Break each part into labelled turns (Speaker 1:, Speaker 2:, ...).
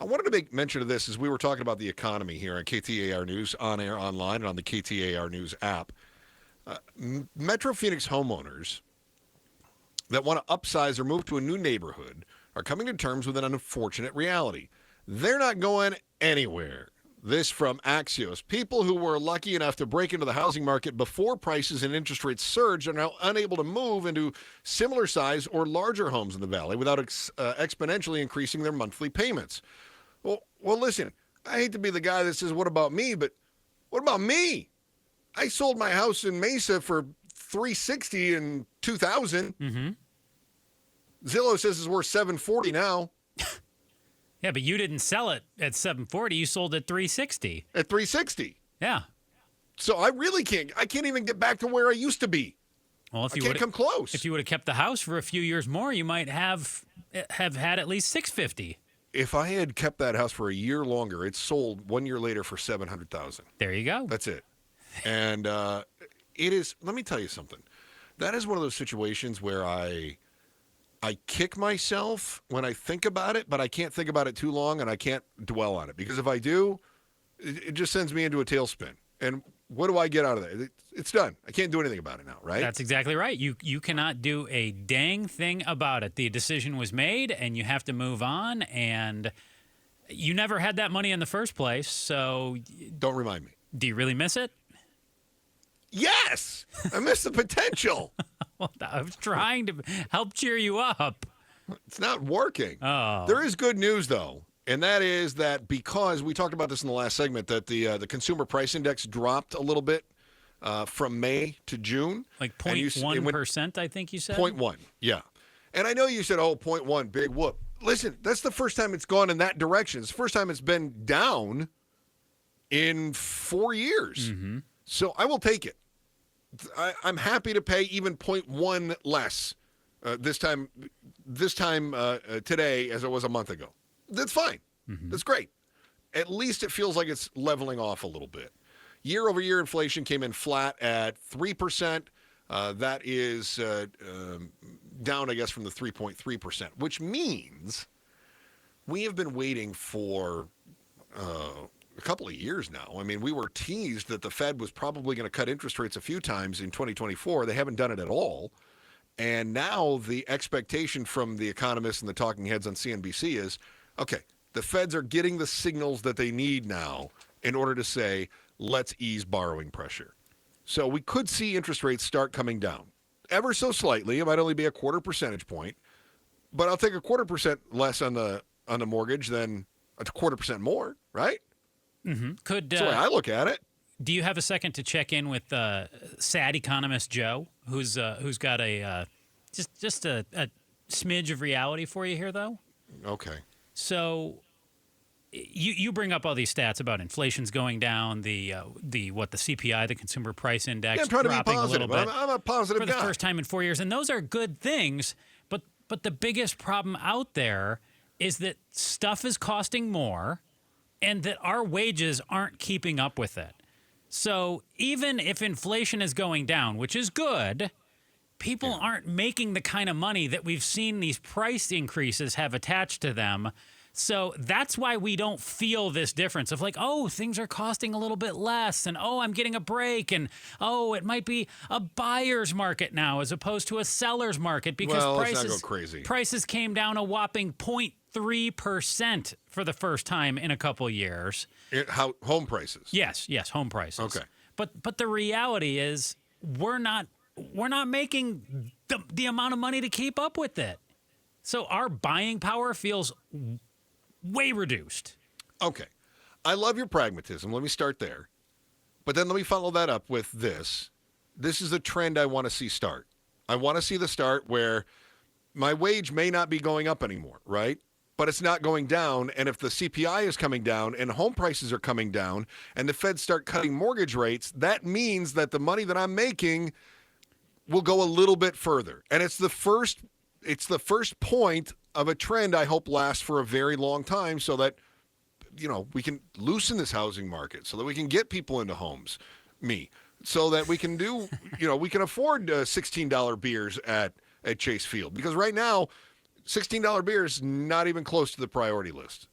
Speaker 1: I wanted to make mention of this as we were talking about the economy here on KTAR News, on air, online, and on the KTAR News app. Metro Phoenix homeowners that want to upsize or move to a new neighborhood are coming to terms with an unfortunate reality. They're not going anywhere. This from Axios. People who were lucky enough to break into the housing market before prices and interest rates surged are now unable to move into similar size or larger homes in the valley without exponentially increasing their monthly payments. Well, listen, I hate to be the guy that says, what about me? But what about me? I sold my house in Mesa for $360 in 2000.
Speaker 2: Mm-hmm.
Speaker 1: Zillow says it's worth $740 now.
Speaker 2: Yeah, but you didn't sell it at $740. You sold it $360.
Speaker 1: At $360.
Speaker 2: Yeah.
Speaker 1: So I really can't. I can't even get back to where I used to be.
Speaker 2: Well, if
Speaker 1: I
Speaker 2: you
Speaker 1: can't come close.
Speaker 2: If you would have kept the house for a few years more, you might have had at least $650.
Speaker 1: If I had kept that house for a year longer, it sold 1 year later for $700,000.
Speaker 2: There you go.
Speaker 1: That's it. And it is. Let me tell you something. That is one of those situations where I kick myself when I think about it, but I can't think about it too long, and I can't dwell on it. Because if I do, it just sends me into a tailspin. And what do I get out of that? It's done. I can't do anything about it now, right?
Speaker 2: That's exactly right. You cannot do a dang thing about it. The decision was made, and you have to move on, and you never had that money in the first place, so...
Speaker 1: Don't remind me.
Speaker 2: Do you really miss it?
Speaker 1: Yes! I miss the potential.
Speaker 2: Well, I was trying to help cheer you up.
Speaker 1: It's not working.
Speaker 2: Oh.
Speaker 1: There is good news, though, and that is that because we talked about this in the last segment, that the consumer price index dropped a little bit from May to June.
Speaker 2: Like 0.1%, I think you said?
Speaker 1: 0.1, yeah. And I know you said, 0.1, big whoop. Listen, that's the first time it's gone in that direction. It's the first time it's been down in 4 years.
Speaker 2: Mm-hmm.
Speaker 1: So I will take it. I'm happy to pay even 0.1 less this time today as it was a month ago. That's fine. Mm-hmm. That's great. At least it feels like it's leveling off a little bit. Year-over-year inflation came in flat at 3%. That is down, I guess, from the 3.3%, which means we have been waiting for a couple of years now. I mean, we were teased that the Fed was probably going to cut interest rates a few times in 2024. They haven't done it at all. And now the expectation from the economists and the talking heads on CNBC is, okay, the Feds are getting the signals that they need now in order to say, let's ease borrowing pressure. So we could see interest rates start coming down. Ever so slightly. It might only be a 0.25 percentage point. But I'll take a 0.25% less on the mortgage than a 0.25% more, right?
Speaker 2: Mm-hmm.
Speaker 1: That's the way I look at it.
Speaker 2: Do you have a second to check in with sad economist Joe, who's got a just a smidge of reality for you here, though?
Speaker 1: Okay.
Speaker 2: So you bring up all these stats about inflation's going down, the CPI, the Consumer Price Index,
Speaker 1: yeah, I'm trying
Speaker 2: dropping
Speaker 1: to be positive.
Speaker 2: a little bit.
Speaker 1: I'm a positive
Speaker 2: for
Speaker 1: guy.
Speaker 2: the first time in 4 years, and those are good things. But the biggest problem out there is that stuff is costing more, and that our wages aren't keeping up with it. So even if inflation is going down, which is good, people aren't making the kind of money that we've seen these price increases have attached to them. So that's why we don't feel this difference of like, oh, things are costing a little bit less, and oh, I'm getting a break, and oh, it might be a buyer's market now as opposed to a seller's market because
Speaker 1: let's not go crazy.
Speaker 2: Prices came down a whopping 0.3% for the first time in a couple years.
Speaker 1: Home prices?
Speaker 2: Yes, home prices.
Speaker 1: Okay.
Speaker 2: But the reality is we're not making the amount of money to keep up with it. So our buying power feels way reduced.
Speaker 1: Okay. I love your pragmatism. Let me start there. But then let me follow that up with this. This is a trend I want to see start. I want to see the start where my wage may not be going up anymore, right? But it's not going down. And if the CPI is coming down and home prices are coming down and the Feds start cutting mortgage rates, that means that the money that I'm making will go a little bit further. And it's the first point of a trend I hope lasts for a very long time so that, we can loosen this housing market, so that we can get people into homes, so that we can do, we can afford $16 beers at Chase Field. Because right now, $16 beer is not even close to the priority list.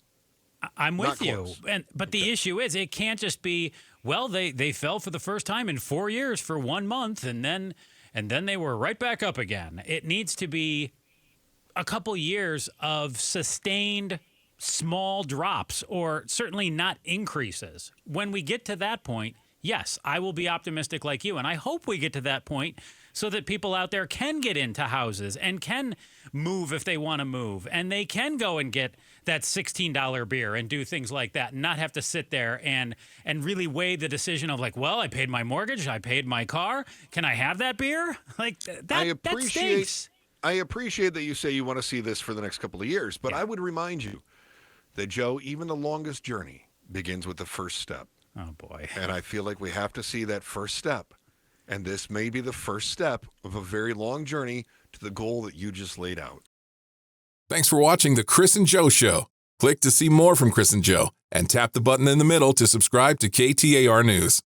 Speaker 2: I'm with
Speaker 1: Not
Speaker 2: you.
Speaker 1: close.
Speaker 2: But the issue is it can't just be, well, they fell for the first time in 4 years for 1 month and then they were right back up again. It needs to be a couple years of sustained small drops, or certainly not increases. When we get to that point, yes, I will be optimistic like you, and I hope we get to that point so that people out there can get into houses and can move if they want to move, and they can go and get that $16 beer and do things like that and not have to sit there and really weigh the decision of like, well, I paid my mortgage, I paid my car, can I have that beer? Like that stinks.
Speaker 1: I appreciate that you say you want to see this for the next couple of years, but I would remind you that, Joe, even the longest journey begins with the first step.
Speaker 2: Oh, boy.
Speaker 1: And I feel like we have to see that first step. And this may be the first step of a very long journey to the goal that you just laid out.
Speaker 3: Thanks for watching The Chris and Joe Show. Click to see more from Chris and Joe and tap the button in the middle to subscribe to KTAR News.